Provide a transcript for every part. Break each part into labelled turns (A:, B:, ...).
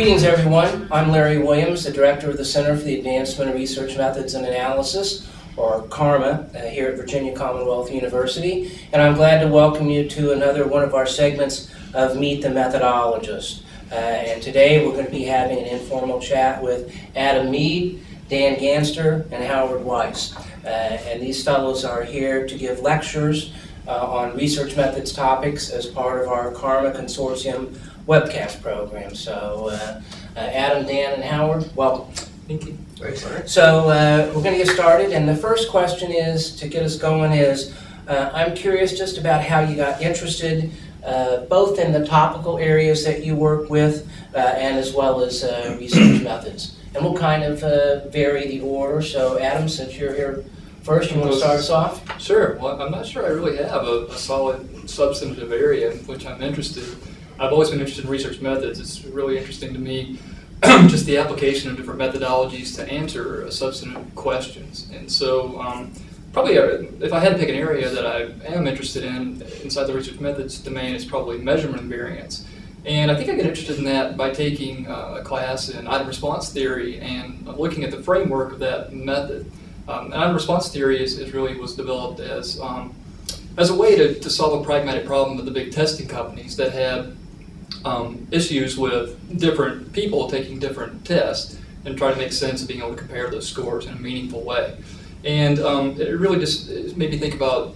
A: Greetings, everyone. I'm Larry Williams, the Director of the Center for the Advancement of Research Methods and Analysis, or CARMA, here at Virginia Commonwealth University, and I'm glad to welcome you to another one of our segments of Meet the Methodologist. And today we're going to be having an informal chat with Adam Meade, Dan Ganster, and Howard Weiss. And these fellows are here to give lectures on research methods topics as part of our CARMA Consortium webcast program. So Adam, Dan, and Howard, welcome.
B: Thank you.
A: Thanks. So we're going to get started, and the first question is, to get us going, is I'm curious just about how you got interested both in the topical areas that you work with and as well as research methods. And we'll kind of vary the order. So Adam, since you're here first, you want to start us off?
B: Sure. Well, I'm not sure I really have a solid substantive area in which I'm interested. I've always been interested in research methods. It's really interesting to me just the application of different methodologies to answer substantive questions. And so probably if I had to pick an area that I am interested in inside the research methods domain, it's probably measurement variance. And I think I get interested in that by taking a class in item response theory and looking at the framework of that method. And item response theory was developed as a way to solve a pragmatic problem of the big testing companies that had issues with different people taking different tests and try to make sense of being able to compare those scores in a meaningful way. And it really just made me think about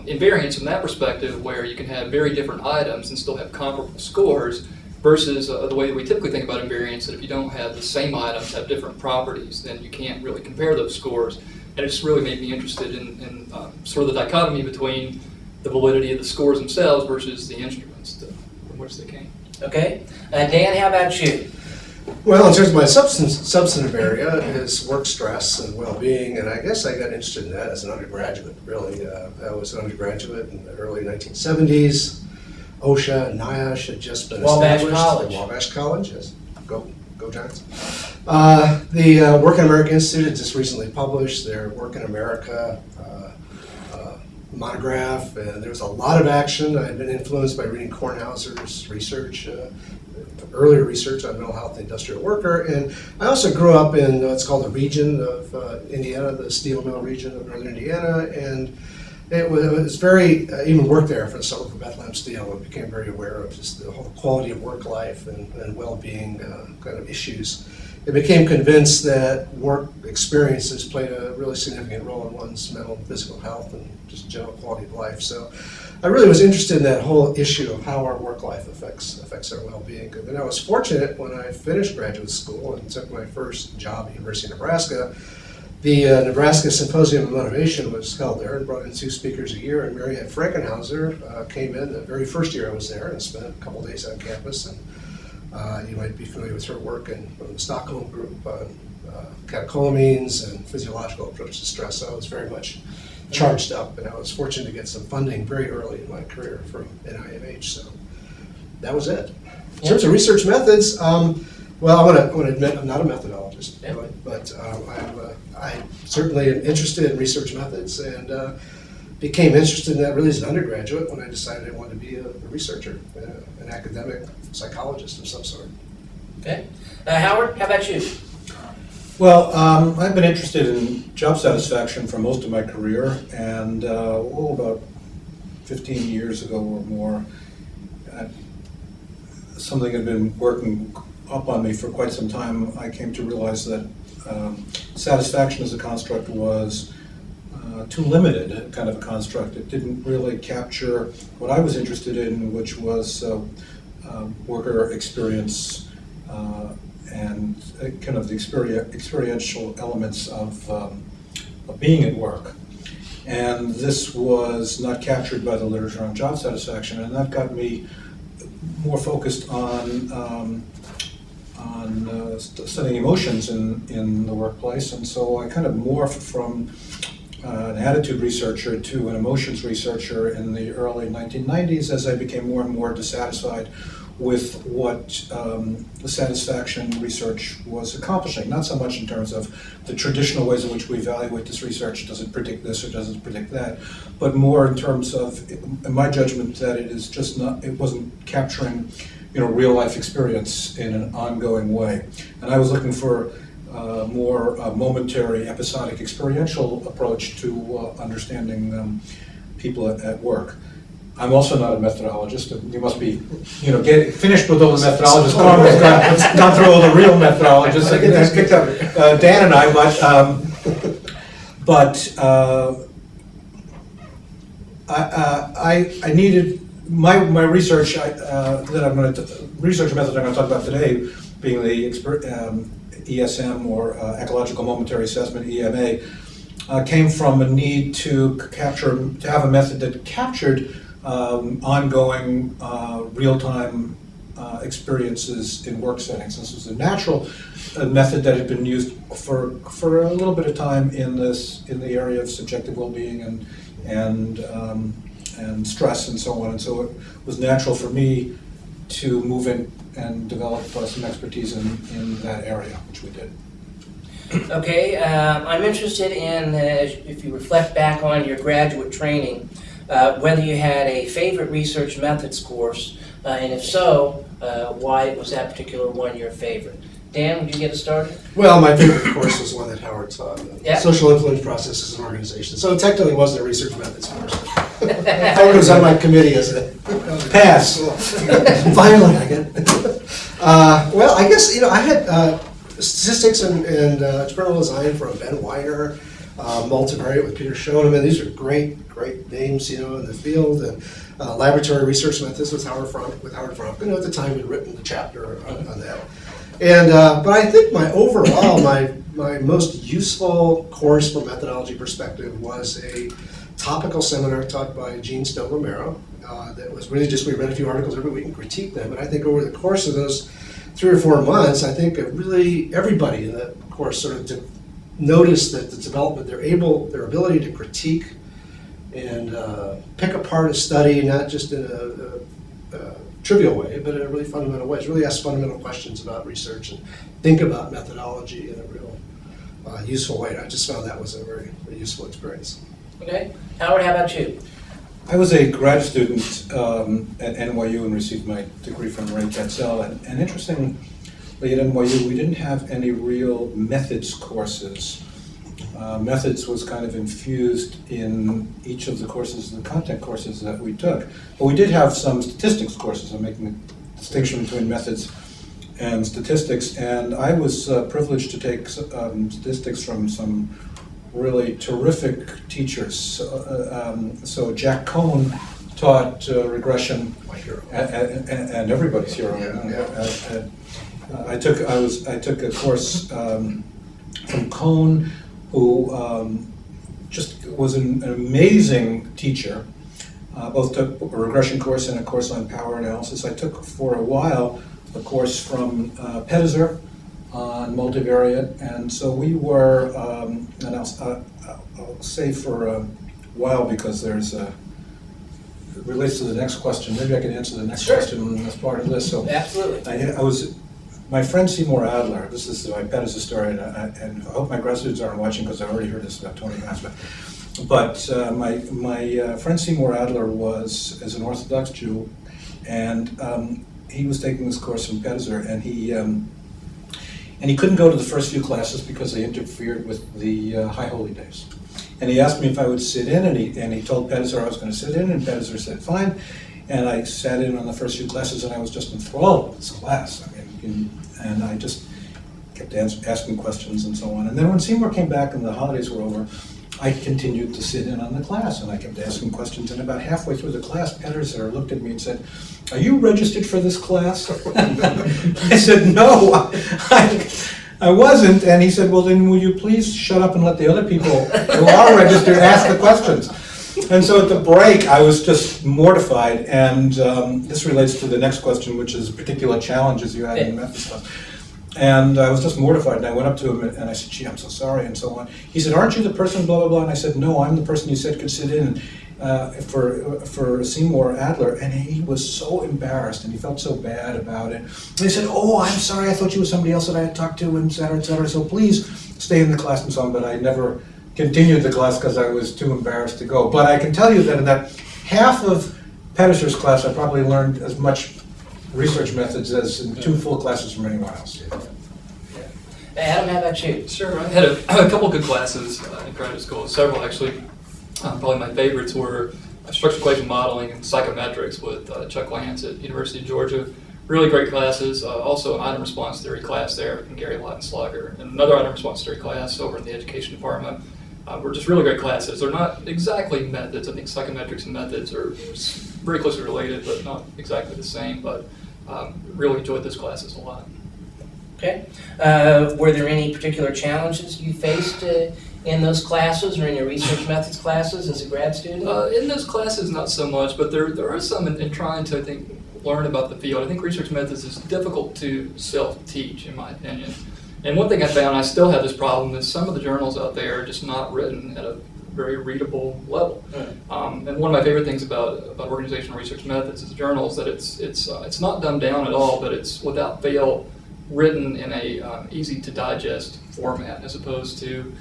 B: invariance from that perspective, where you can have very different items and still have comparable scores, versus the way that we typically think about invariance, that if you don't have the same items have different properties, then you can't really compare those scores. And it just really made me interested in sort of the dichotomy between the validity of the scores themselves versus the instruments from which they came.
A: Okay. Dan, how about you?
C: Well, in terms of my substantive area is work stress and well-being, and I guess I got interested in that as an undergraduate, really. I was an undergraduate in the early 1970s. OSHA and NIOSH had just been established. Wabash College, yes. Go Giants. The Work in America Institute had just recently published their Work in America monograph, and there was a lot of action. I had been influenced by reading Kornhauser's research, earlier research on mental health and industrial worker, and I also grew up in what's called the region of Indiana, the steel mill region of northern Indiana, and it was very, even worked there for the summer for Bethlehem Steel, and became very aware of just the whole quality of work life and well-being kind of issues. I became convinced that work experiences played a really significant role in one's mental and physical health and just general quality of life. So I really was interested in that whole issue of how our work life affects our well-being. And I was fortunate when I finished graduate school and took my first job at University of Nebraska. The Nebraska Symposium of Motivation was held there and brought in 2 speakers a year, and Mariette Frankenhauser came in the very first year I was there and spent a couple days on campus. And you might be familiar with her work from the Stockholm group on catecholamines and physiological approach to stress. So I was very much charged up, and I was fortunate to get some funding very early in my career from NIMH. So that was it. In terms of research methods, well, I want to admit I'm not a methodologist, really, but I certainly am interested in research methods, and became interested in that really as an undergraduate when I decided I wanted to be a researcher, an academic psychologist of some sort.
A: Okay. Howard, how about you?
D: Well, I've been interested in job satisfaction for most of my career, and about 15 years ago or more, something had been working up on me for quite some time. I came to realize that satisfaction as a construct was too limited, kind of a construct. It didn't really capture what I was interested in, which was worker experience and kind of the experiential elements of being at work. And this was not captured by the literature on job satisfaction, and that got me more focused on studying emotions in the workplace. And so I kind of morphed from an attitude researcher to an emotions researcher in the early 1990s as I became more and more dissatisfied with what the satisfaction research was accomplishing. Not so much in terms of the traditional ways in which we evaluate this research, does it predict this or does it predict that, but more in terms of, in my judgment, that it is just not, it wasn't capturing real life experience in an ongoing way. And I was looking for more momentary, episodic, experiential approach to understanding people at work. I'm also not a methodologist. You must be, get finished with all the methodologists. CARMA's gone through all the real methodologists. I picked up Dan and I, but I needed my research research method I'm going to talk about today, being the ESM, or ecological momentary assessment, EMA, came from a need to have a method that captured ongoing real-time experiences in work settings. This was a natural method that had been used for a little bit of time in the area of subjective well-being and stress and so on. And so it was natural for me to move in and develop some expertise in that area, which we did.
A: Okay, I'm interested in, if you reflect back on your graduate training, whether you had a favorite research methods course, and if so, why was that particular one your favorite? Dan, would you get us started?
C: Well, my favorite course was one that Howard taught,
A: yeah.
C: Social Influence Processes and Organization. So it technically wasn't a research methods course. Howard was on my committee as a
D: pass.
C: Finally, I get it. Well, I guess, I had statistics and experimental design from Ben Weiner, multivariate with Peter Schoeneman. These are great names, in the field. And laboratory research methods with Howard Fromkin. At the time, we'd written the chapter on that. And but I think my most useful course from a methodology perspective was a topical seminar taught by Gene Stone Romero. That was really just, we read a few articles every week and critiqued them. And I think over the course of those 3 or 4 months, I think really everybody in that course sort of noticed that the development, their ability to critique and pick apart a study, not just in a trivial way, but in a really fundamental way. It's really ask fundamental questions about research and think about methodology in a real useful way. I just found that was a very useful experience.
A: Okay. Howard, how about you?
D: I was a grad student at NYU and received my degree from Ray Katzell. And interestingly, at NYU, we didn't have any real methods courses. Methods was kind of infused in each of the courses, the content courses that we took. But we did have some statistics courses. I'm making a distinction between methods and statistics. And I was privileged to take statistics from some really terrific teachers. So Jack Cohn taught regression,
C: My hero.
D: and everybody's hero.
C: Yeah.
D: I took a course from Cohn, who just was an amazing teacher. Both took a regression course and a course on power analysis. I took for a while a course from Pedizer on multivariate, and so we were, and I'll say for a while because it relates to the next question. Maybe I can answer the next question as part of this. So
A: Absolutely.
D: My friend Seymour Adler, this is my Pedizer story, and I hope my grad students aren't watching because I already heard this about 20 times. But my friend Seymour Adler is an Orthodox Jew, and he was taking this course from Pedizer, and he couldn't go to the first few classes because they interfered with the High Holy Days. And he asked me if I would sit in, and he told Pedizer I was going to sit in, and Pedizer said fine. And I sat in on the first few classes, and I was just enthralled with this class. And I just kept asking questions and so on. And then when Seymour came back and the holidays were over, I continued to sit in on the class, and I kept asking questions. And about halfway through the class, Pedizer looked at me and said, "Are you registered for this class?" I said, "No, I wasn't." And he said, "Well, then will you please shut up and let the other people who are registered ask the questions?" And so at the break, I was just mortified. And this relates to the next question, which is particular challenges you had in the methods class. And I was just mortified, and I went up to him and I said, "Gee, I'm so sorry," and so on. He said, "Aren't you the person, blah, blah, blah?" And I said, "No, I'm the person you said could sit in for Seymour Adler." And he was so embarrassed, and he felt so bad about it. And he said, "Oh, I'm sorry, I thought you were somebody else that I had talked to, and et cetera, so please stay in the class," and so on. But I never continued the class because I was too embarrassed to go. But I can tell you that in that half of Pedizer's class, I probably learned as much research methods as in 2 full classes from anyone else.
A: Adam, how about you?
B: Sure, I had a couple good classes in graduate school, several actually. Probably my favorites were structural equation modeling and psychometrics with Chuck Lance at University of Georgia. Really great classes. Also an item response theory class there from Gary Lautenschlager, and another item response theory class over in the education department. Were just really great classes. They're not exactly methods. I think psychometrics and methods are very closely related, but not exactly the same. But really enjoyed those classes a lot.
A: Okay. Were there any particular challenges you faced in those classes or in your research methods classes as a grad student?
B: In those classes, not so much, but there are some in trying to, I think, learn about the field. I think research methods is difficult to self-teach, in my opinion. And one thing I found, I still have this problem, is some of the journals out there are just not written at a very readable level. And one of my favorite things about organizational research methods as a journal is that it's not dumbed down at all, but it's without fail written in a easy to digest format, as opposed to,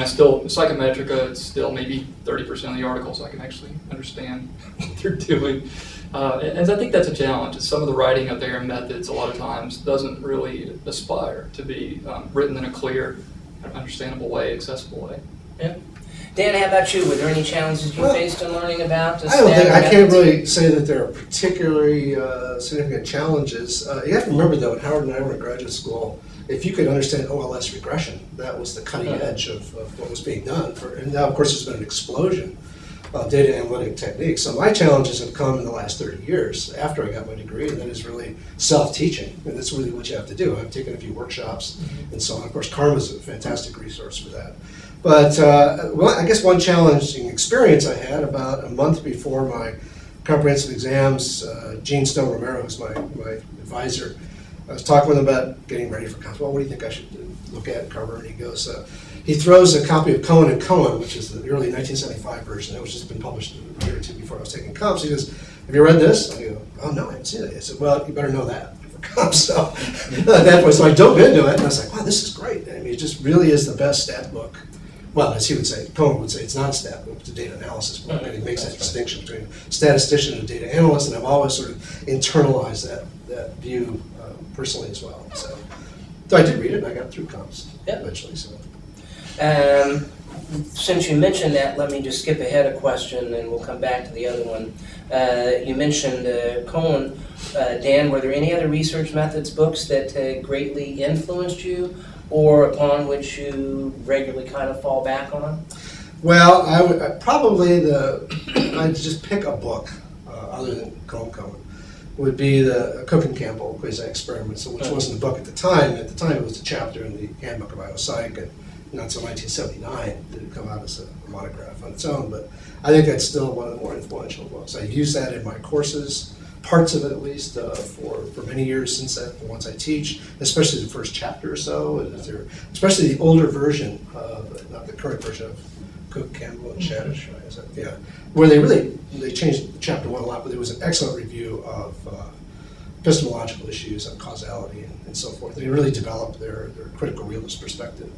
B: still Psychometrica, it's still maybe 30% of the articles I can actually understand what they're doing. And I think that's a challenge. Some of the writing out there in methods a lot of times doesn't really aspire to be written in a clear, understandable way, accessible way.
A: Yeah. Dan, how about you? Were there any challenges you faced in learning about?
C: I can't really say that there are particularly significant challenges. You have to remember, though, when Howard and I were in graduate school, if you could understand OLS regression, that was the cutting edge of what was being done. And now, of course, there's been an explosion of data analytic techniques. So my challenges have come in the last 30 years after I got my degree, and that is really self-teaching. And that's really what you have to do. I've taken a few workshops and so on. Of course, CARMA is a fantastic resource for that. But well, I guess one challenging experience I had about a month before my comprehensive exams, Gene Stone Romero, who's my advisor, I was talking with him about getting ready for CARMA. Well, what do you think I should look at CARMA? And he goes, he throws a copy of Cohen and Cohen, which is the early 1975 version that was just been published a year or two before I was taking comps. He goes, have you read this? I go, oh no, I haven't seen it. I said, well, you better know that for comps. So at that point, so I dove into it, and I was like, wow, this is great. I mean, it just really is the best stat book. Well, as he would say, Cohen would say, it's not a stat book, it's a data analysis book, and he makes that distinction between a statistician and a data analyst, and I've always sort of internalized that view personally as well. So I did read it, and I got through comps eventually. So.
A: Since you mentioned that, let me just skip ahead a question, and we'll come back to the other one. You mentioned Cohen. Dan, were there any other research methods books that greatly influenced you, or upon which you regularly kind of fall back on?
C: Well, I would probably I'd just pick a book other than Cohen. Would be the Cook and Campbell quasi-experiments, which wasn't a book at the time. At the time, it was a chapter in the Handbook of Biopsych, and not until 1979 did it come out as a monograph on its own. But I think that's still one of the more influential books. I use that in my courses, parts of it at least, for many years since that, the ones I teach, especially the first chapter or so, especially the older version, not the current version of Cook, Campbell, and Shadish, yeah, where they changed chapter 1 a lot, but there was an excellent review of epistemological issues on causality and so forth. They really developed their critical realist perspective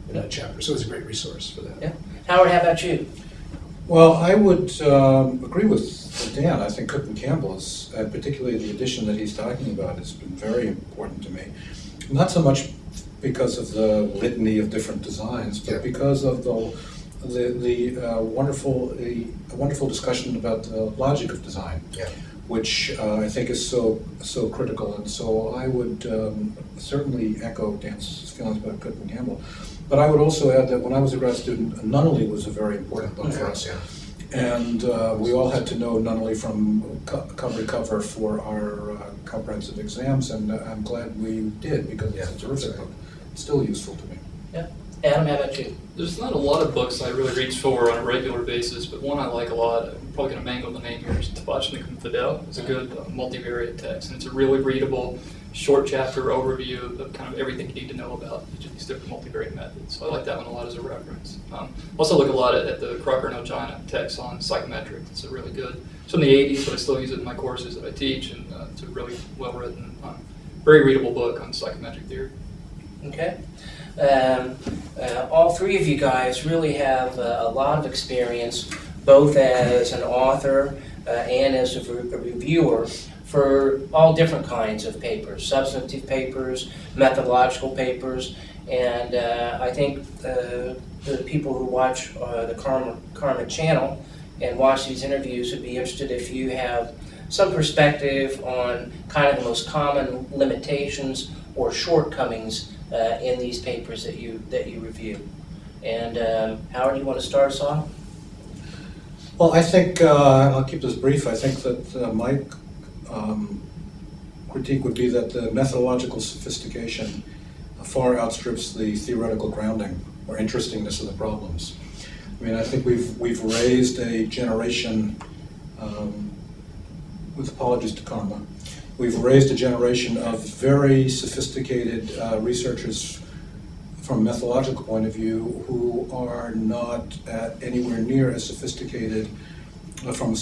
C: in that chapter, so it was a great resource for that.
A: Yeah. Howard, how about you?
D: Well, I would agree with Dan. I think Cook and Campbell is, particularly the edition that he's talking about, has been very important to me. Not so much because of the litany of different designs, but because of the wonderful discussion about the logic of design, which I think is so critical. And so I would certainly echo Dan's feelings about Cook and Campbell. But I would also add that when I was a grad student, Nunnally was a very important book for us. And we all had to know Nunnally from cover to cover for our comprehensive exams, and I'm glad we did, because it's a terrific book. It's still useful to me.
A: Yeah. Adam, how about you?
B: There's not a lot of books I really reach for on a regular basis, but one I like a lot, I'm probably going to mangle the name here, is Topical and Fidel. It's a good multivariate text, and it's a really readable, short chapter overview of kind of everything you need to know about each of these different multivariate methods. So I like that one a lot as a reference. Also look a lot at the Crocker and Ojina text on psychometrics. It's a really good, it's from the 80s, but I still use it in my courses that I teach, and it's a really well-written, very readable book on psychometric theory.
A: Okay. All three of you guys really have a lot of experience, both as an author and as a reviewer for all different kinds of papers, substantive papers, methodological papers, and I think the people who watch the CARMA channel and watch these interviews would be interested if you have some perspective on kind of the most common limitations or shortcomings in these papers that you review. And Howard, you want to start us off?
D: Well, I think, I'll keep this brief, I think that my critique would be that the methodological sophistication far outstrips the theoretical grounding or interestingness of the problems. I mean, I think we've raised a generation, with apologies to CARMA, we've raised a generation of very sophisticated researchers from a methodological point of view who are not anywhere near as sophisticated from a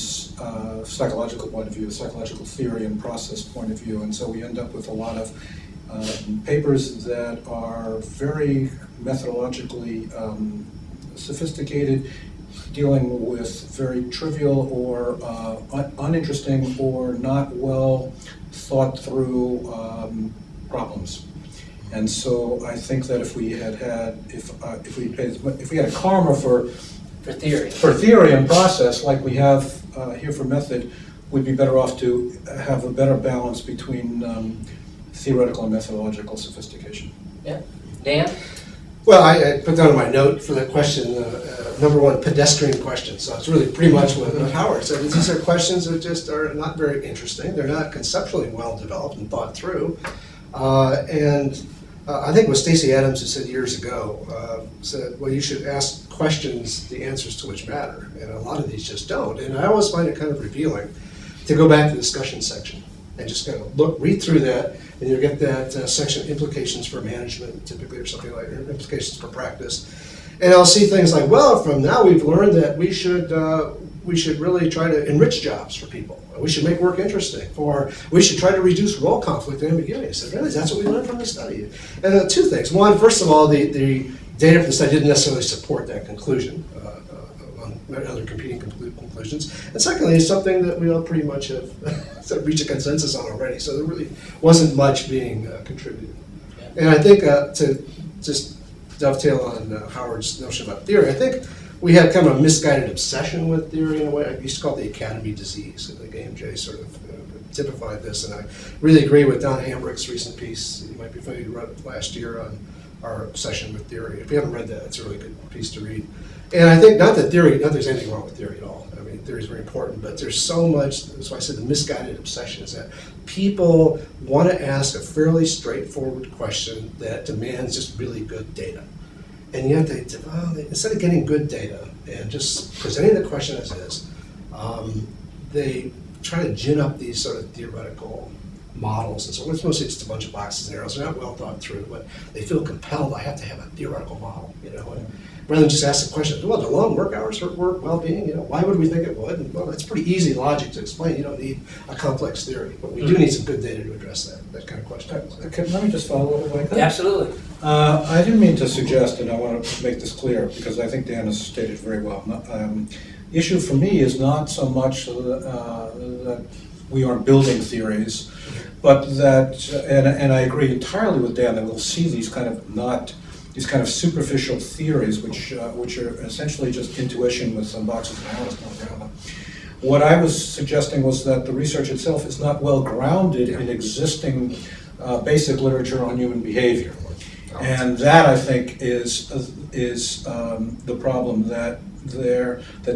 D: psychological point of view, psychological theory and process point of view, and so we end up with a lot of papers that are very methodologically sophisticated, dealing with very trivial or uninteresting or not well thought through problems. And so I think that if we had a CARMA for theory and process like we have here for method, we'd be better off to have a better balance between theoretical and methodological sophistication.
A: Yeah. Dan?
C: Well, I put down in my note for that question, number one, pedestrian question. So it's really pretty much what Howard said. These are questions that just are not very interesting. They're not conceptually well developed and thought through. I think it was Stacey Adams who said years ago, said, well, you should ask questions, the answers to which matter. And a lot of these just don't. And I always find it kind of revealing to go back to the discussion section and just kind of read through that, and you'll get that section, implications for management, typically, or something like that, implications for practice. And I'll see things like, well, from now we've learned that we should really try to enrich jobs for people. We should make work interesting, or we should try to reduce role conflict and ambiguity. I said, really, that's what we learned from the study. And two things. One, first of all, the data from the study didn't necessarily support that conclusion, other competing conclusions. And secondly, it's something that we all pretty much have reached a consensus on already, so there really wasn't much being contributed. Yeah. And I think to just dovetail on Howard's notion about theory, I think we had kind of a misguided obsession with theory in a way. I used to call it the academy disease, and the AMJ sort of typified this, and I really agree with Don Hambrick's recent piece. You might be familiar, he wrote last year on our obsession with theory. If you haven't read that, it's a really good piece to read. And I think not that there's anything wrong with theory at all. I mean, theory is very important, but there's so much, that's why I said the misguided obsession is that people want to ask a fairly straightforward question that demands just really good data. And yet, instead of getting good data and just presenting the question as is, they try to gin up these sort of theoretical models. And so it's mostly just a bunch of boxes and arrows. They're not well thought through, but they feel compelled, I have to have a theoretical model, you know. And rather than just ask the question, well, do long work hours hurt work well-being? You know, why would we think it would? And, well, it's pretty easy logic to explain. You don't need a complex theory, but we do need some good data to address that kind of question.
D: Okay, let me just follow up like that.
A: Absolutely.
D: I didn't mean to suggest, and I want to make this clear because I think Dan has stated very well. The issue for me is not so much that we aren't building theories, but that, and I agree entirely with Dan that we'll see these kind of superficial theories, which are essentially just intuition with some boxes of arrows going around them. What I was suggesting was that the research itself is not well grounded in existing basic literature on human behavior, and that I think is the problem, that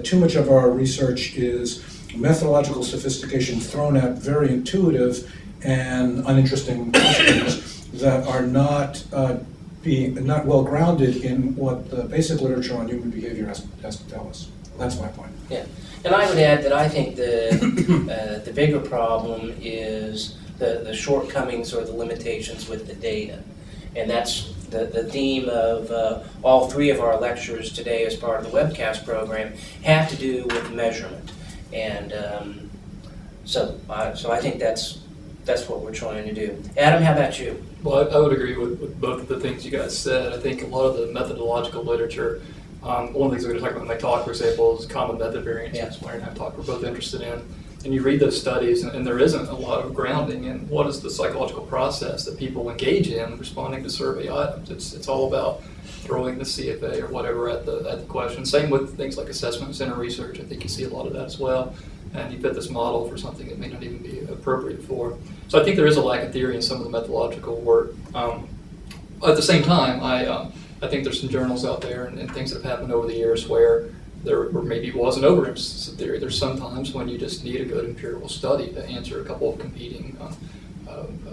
D: too much of our research is methodological sophistication thrown at very intuitive and uninteresting questions that are not well grounded in what the basic literature on human behavior has to tell us. That's my point.
A: Yeah, and I would add that I think the bigger problem is the shortcomings or the limitations with the data, and that's the theme of all three of our lectures today as part of the webcast program have to do with measurement, and so I think that's what we're trying to do. Adam, how about you?
B: Well, I would agree with both of the things you guys said. I think a lot of the methodological literature, one of the things we're going to talk about in my talk, for example, is common method variance, which Larry and I we're both interested in. and you read those studies, and there isn't a lot of grounding in what is the psychological process that people engage in responding to survey items. It's all about throwing the CFA or whatever at the question. Same with things like assessment center research. I think you see a lot of that as well. And you fit this model for something that may not even be appropriate for. So I think there is a lack of theory in some of the methodological work. At the same time, I think there's some journals out there and things that have happened over the years where there maybe was an overemphasis of theory. There's some times when you just need a good empirical study to answer a couple of competing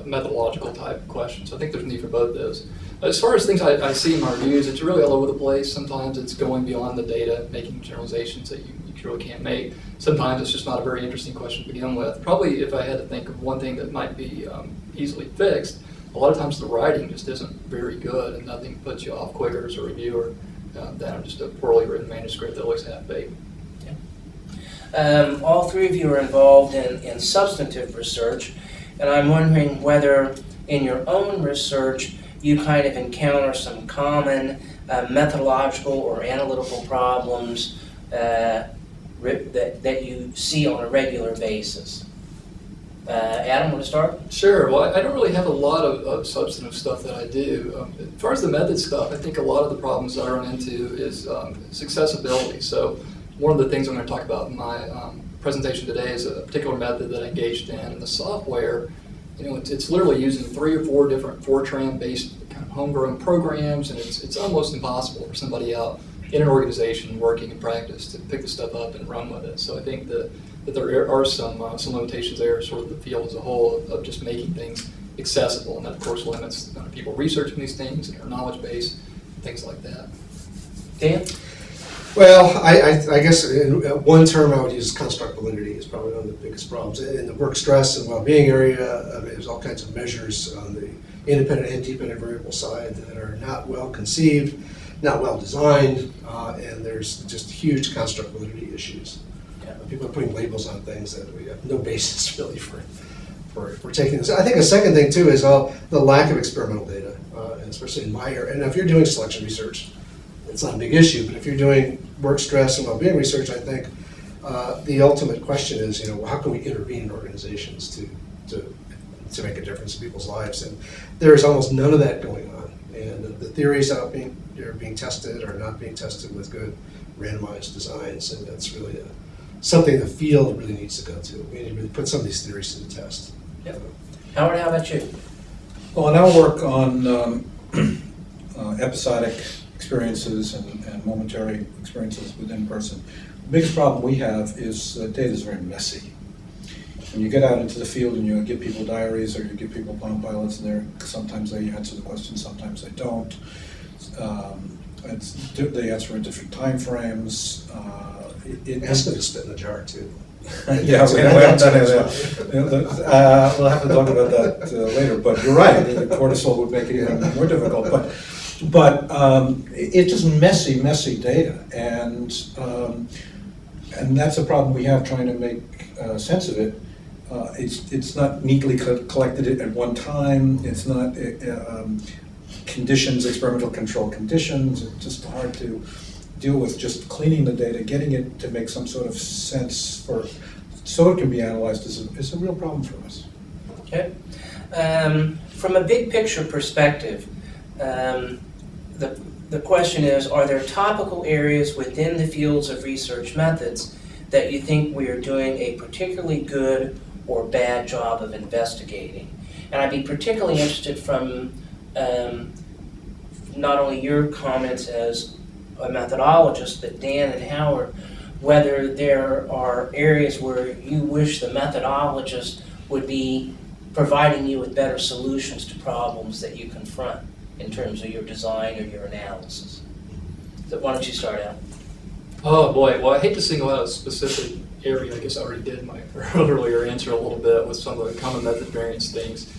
B: methodological type questions. I think there's a need for both those. As far as things I see in my reviews, it's really all over the place. Sometimes it's going beyond the data, making generalizations that you really can't make. Sometimes it's just not a very interesting question to begin with. Probably if I had to think of one thing that might be easily fixed, a lot of times the writing just isn't very good and nothing puts you off quicker as a reviewer than just a poorly written manuscript that looks half-baked.
A: Yeah. All three of you are involved in substantive research, and I'm wondering whether in your own research you kind of encounter some common methodological or analytical problems that you see on a regular basis. Adam, want to start?
B: Sure. Well, I don't really have a lot of substantive stuff that I do. As far as the method stuff, I think a lot of the problems that I run into is accessibility. So one of the things I'm going to talk about in my presentation today is a particular method that I engaged in. And the software, it's literally using 3 or 4 different Fortran-based kind of homegrown programs, and it's almost impossible for somebody out in an organization working in practice to pick this stuff up and run with it. So I think that there are some limitations there, sort of the field as a whole, of just making things accessible, and that of course limits the amount of people researching these things and their knowledge base, things like that.
A: Dan?
C: Well, I guess in one term I would use construct validity is probably one of the biggest problems. In the work stress and well-being area, there's all kinds of measures on the independent and dependent variable side that are not well conceived, not well designed, and there's just huge construct validity issues. People are putting labels on things that we have no basis really for taking this. I think a second thing too is the lack of experimental data, and especially in my area. And if you're doing selection research, it's not a big issue, but if you're doing work stress and well-being research, I think the ultimate question is, how can we intervene in organizations to make a difference in people's lives? And there's almost none of that going on. And the theories that are being tested are not being tested with good randomized designs, and that's really something the field really needs to go to. We need to really put some of these theories to the test.
A: Yep. Howard, how about you?
D: Well, in our work on episodic experiences and momentary experiences within person, the biggest problem we have is data is very messy. When you get out into the field and you give people diaries or you give people Palm Pilots, and sometimes they answer the question, sometimes they don't. They answer in different time frames.
C: Ask them to spit in the jar too.
D: Yeah, we haven't done that. We'll have to talk about that later. But you're right. The cortisol would make it even more difficult. But it's just messy data, and that's a problem we have trying to make sense of it. It's not neatly collected at one time. It's not conditions, experimental control conditions. It's just hard to deal with just cleaning the data, getting it to make some sort of sense so it can be analyzed is a real problem for us.
A: Okay. From a big picture perspective, the question is, are there topical areas within the fields of research methods that you think we are doing a particularly good or bad job of investigating? And I'd be particularly interested from not only your comments as a methodologist, but Dan and Howard, whether there are areas where you wish the methodologist would be providing you with better solutions to problems that you confront in terms of your design or your analysis. So why don't you start out?
B: Oh boy, well I hate to single out a specific area. I guess I already did in my earlier answer a little bit with some of the common method variance things.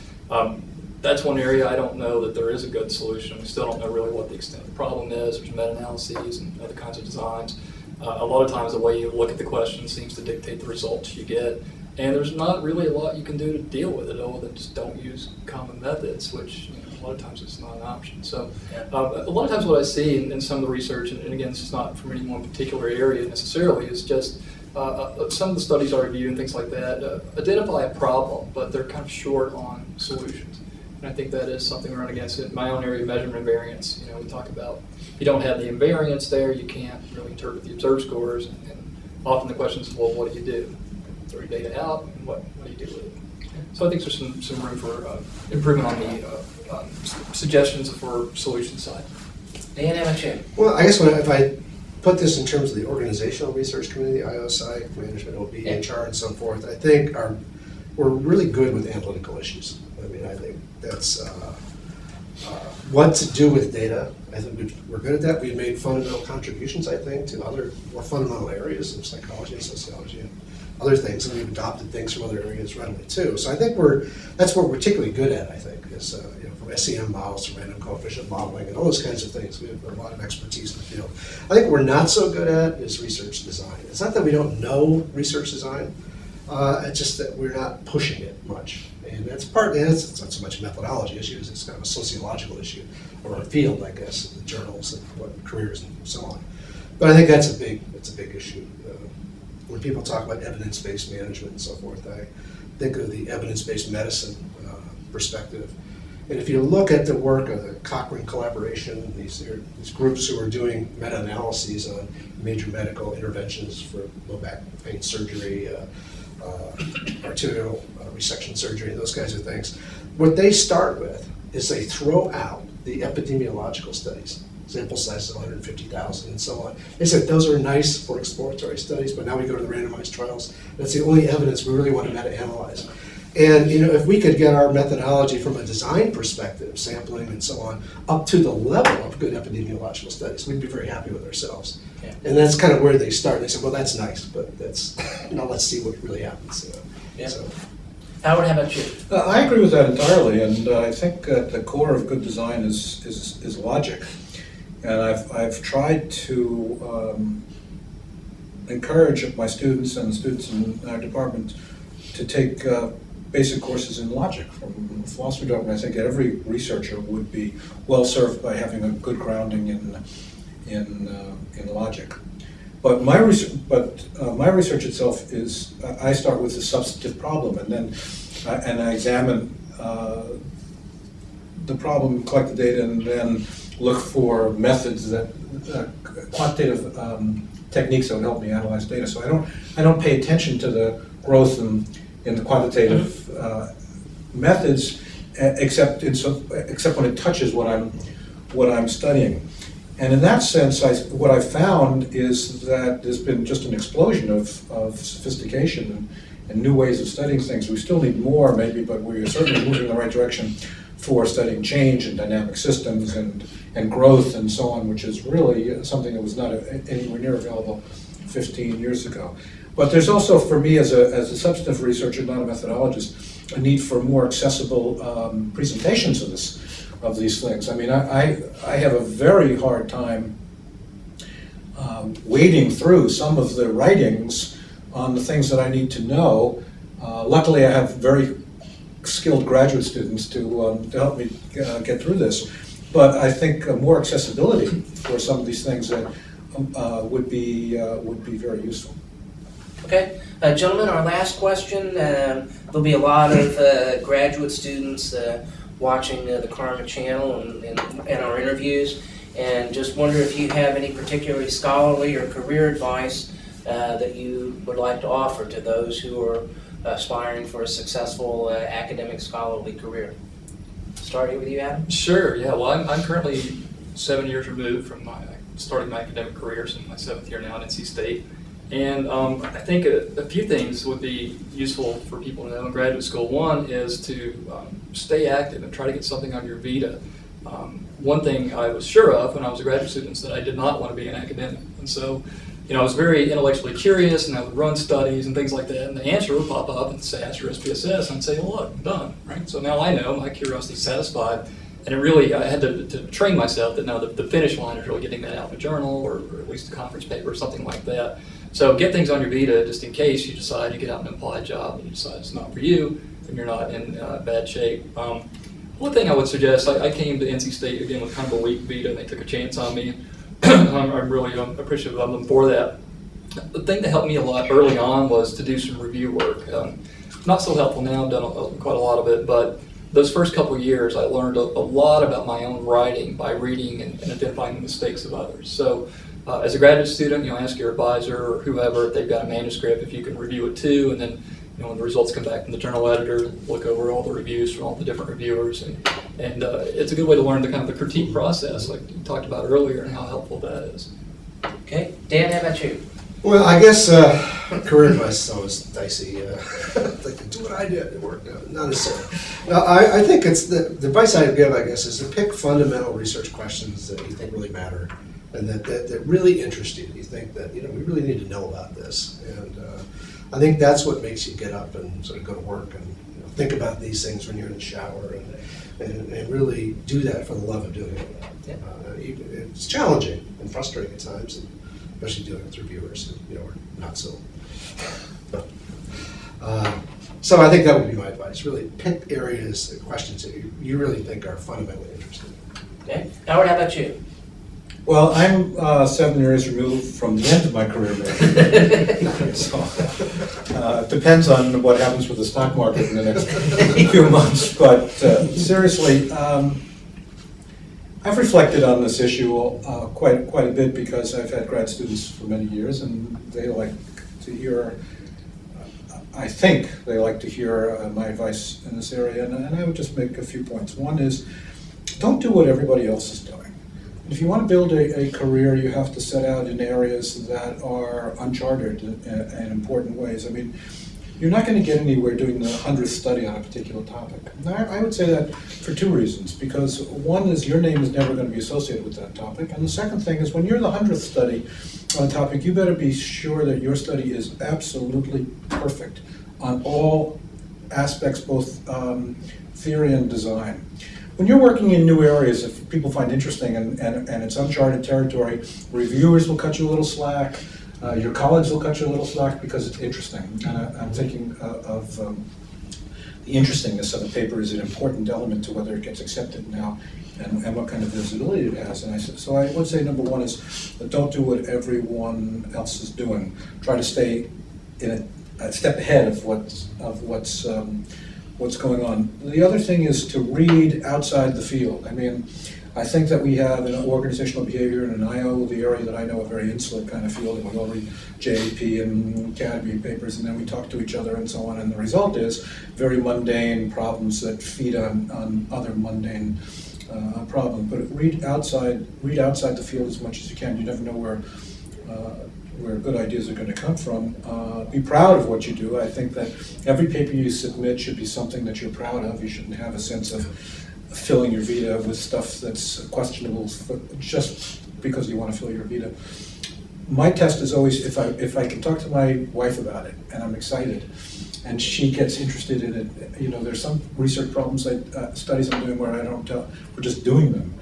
B: That's one area I don't know that there is a good solution. We still don't know really what the extent of the problem is. There's meta-analyses and other kinds of designs. A lot of times the way you look at the question seems to dictate the results you get. And there's not really a lot you can do to deal with it other than just don't use common methods, which a lot of times it's not an option. So a lot of times what I see in some of the research, and again this is not from any one particular area necessarily, is just some of the studies I review and things like that identify a problem, but they're kind of short on solutions. And I think that is something we run against in my own area of measurement invariance. You know, we talk about if you don't have the invariance there, you can't really interpret the observed scores. And often the question is, well, what do you do? Throw your data out, and what do you do with it? So I think there's some room for improvement on the suggestions for solution side.
A: Dan, how about you?
C: Well, I guess if I put this in terms of the organizational research community, IOSI, management, OB, HR, and so forth, I think we're really good with analytical issues. I mean, I think that's what to do with data. I think we're good at that. We've made fundamental contributions, I think, to other more fundamental areas of psychology and sociology and other things, and we've adopted things from other areas readily too. So I think that's what we're particularly good at, I think, is from SEM models to random coefficient modeling and all those kinds of things. We have a lot of expertise in the field. I think what we're not so good at is research design. It's not that we don't know research design, it's just that we're not pushing it much. And that's it's not so much a methodology issue, it's kind of a sociological issue, or a field, I guess, the journals and what careers and so on. But I think that's a big issue. When people talk about evidence-based management and so forth, I think of the evidence-based medicine perspective. And if you look at the work of the Cochrane collaboration, these groups who are doing meta-analyses on major medical interventions for low back pain surgery, arterial resection surgery, those kinds of things, what they start with is they throw out the epidemiological studies, sample sizes of 150,000 and so on. They said those are nice for exploratory studies, but now we go to the randomized trials. That's the only evidence we really want to meta-analyze. And if we could get our methodology from a design perspective, sampling and so on, up to the level of good epidemiological studies, we'd be very happy with ourselves. Yeah. And that's kind of where they start. They said, well, that's nice, but that's let's see what really happens.
A: Yeah. So. Howard, how about you?
D: I agree with that entirely, and I think at the core of good design is logic. And I've tried to encourage my students and the students in our department to take basic courses in logic from the philosophy department. I think every researcher would be well served by having a good grounding in logic. But my research itself is I start with a substantive problem, and then I examine the problem, collect the data, and then look for methods that quantitative techniques that would help me analyze data. So I don't pay attention to the growth in the quantitative methods, except when it touches what I'm studying. And in that sense, what I've found is that there's been just an explosion of sophistication and new ways of studying things. We still need more, maybe, but we're certainly moving in the right direction for studying change and dynamic systems and growth and so on, which is really something that was not anywhere near available 15 years ago. But there's also, for me as a substantive researcher, not a methodologist, a need for more accessible presentations of these things. I mean, I have a very hard time wading through some of the writings on the things that I need to know. Luckily, I have very skilled graduate students to help me get through this. But I think more accessibility for some of these things that would be very useful.
A: Okay, gentlemen, our last question. There'll be a lot of graduate students watching the CARMA channel and our interviews, and just wonder if you have any particularly scholarly or career advice that you would like to offer to those who are aspiring for a successful academic scholarly career. Starting with you, Adam?
B: Sure, yeah. Well, I'm currently 7 years removed from starting my academic career, so I'm in my 7th year now at NC State. And I think a few things would be useful for people to know in graduate school. One is to stay active and try to get something on your vita. One thing I was sure of when I was a graduate student is that I did not want to be an academic. And so, I was very intellectually curious, and I would run studies and things like that, and the answer would pop up and say, ask your SPSS, and I'd say, well, look, I'm done, right? So now I know, my curiosity is satisfied, and I had to train myself that now the finish line is really getting that out in a journal, or at least a conference paper, or something like that. So get things on your vita just in case you decide you get out an applied job and you decide it's not for you, and you're not in bad shape. One thing I would suggest, I came to NC State again with kind of a weak vita, and they took a chance on me. I'm really appreciative of them for that. The thing that helped me a lot early on was to do some review work. Not so helpful now, I've done quite a lot of it, but those first couple of years I learned a lot about my own writing by reading and identifying the mistakes of others. So as a graduate student, ask your advisor or whoever if they've got a manuscript, if you can review it too, and then when the results come back from the journal editor, look over all the reviews from all the different reviewers, and it's a good way to learn the kind of the critique process, like you talked about earlier, and how helpful that is.
A: Okay, Dan, how about you?
C: Well, I guess career advice is always dicey. Like, do what I did at work. No, not necessarily. No, I think it's the advice I give, I guess, is to pick fundamental research questions that you think really matter and that really interest you. You think that, we really need to know about this. And I think that's what makes you get up and sort of go to work and think about these things when you're in the shower and really do that for the love of doing it. Yeah. It's challenging and frustrating at times, and especially dealing with reviewers who are not so. So I think that would be my advice. Really pick areas, questions that you really think are fundamentally interesting.
A: Okay. Howard, how about you?
D: Well, I'm 7 years removed from the end of my career, maybe. So, it depends on what happens with the stock market in the next few months. But seriously, I've reflected on this issue quite a bit because I've had grad students for many years, and they like to hear. I think they like to hear my advice in this area, and I would just make a few points. One is, don't do what everybody else is doing. If you want to build a career, you have to set out in areas that are uncharted in important ways. I mean, you're not going to get anywhere doing the 100th study on a particular topic. I would say that for two reasons. Because one is your name is never going to be associated with that topic. And the second thing is when you're the 100th study on a topic, you better be sure that your study is absolutely perfect on all aspects, both theory and design. When you're working in new areas that people find interesting and it's uncharted territory, reviewers will cut you a little slack, your colleagues will cut you a little slack because it's interesting. And I'm thinking of the interestingness of the paper is an important element to whether it gets accepted now and what kind of visibility it has. And so I would say number one is don't do what everyone else is doing. Try to stay in a step ahead of what's going on. The other thing is to read outside the field. I mean, I think that we have an organizational behavior and an IO, the area that I know, a very insular kind of field, and we all read JAP and Academy papers, and then we talk to each other and so on, and the result is very mundane problems that feed on other mundane problems. But read outside the field as much as you can. You never know where good ideas are going to come from. Be proud of what you do. I think that every paper you submit should be something that you're proud of. You shouldn't have a sense of filling your vita with stuff that's questionable just because you want to fill your vita. My test is always if I can talk to my wife about it and I'm excited and she gets interested in it. There's some research problems, studies I'm doing where I don't tell, we're just doing them.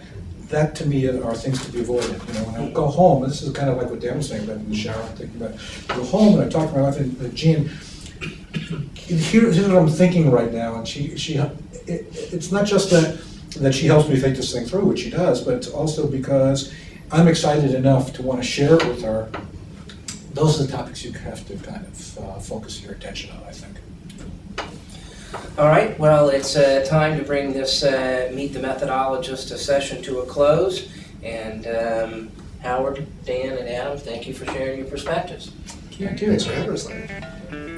D: That to me are things to be avoided. When I go home, and this is kind of like what Dan was saying about in the shower, I'm thinking about, I go home and I talk to my wife and Jean, here's what I'm thinking right now, and it's not just that she helps me think this thing through, which she does, but it's also because I'm excited enough to want to share it with her. Those are the topics you have to kind of focus your attention on, I think.
A: All right, well, it's time to bring this Meet the Methodologist session to a close. And Howard, Dan, and Adam, thank you for sharing your perspectives.
C: Thank you. Thanks for having us, Larry.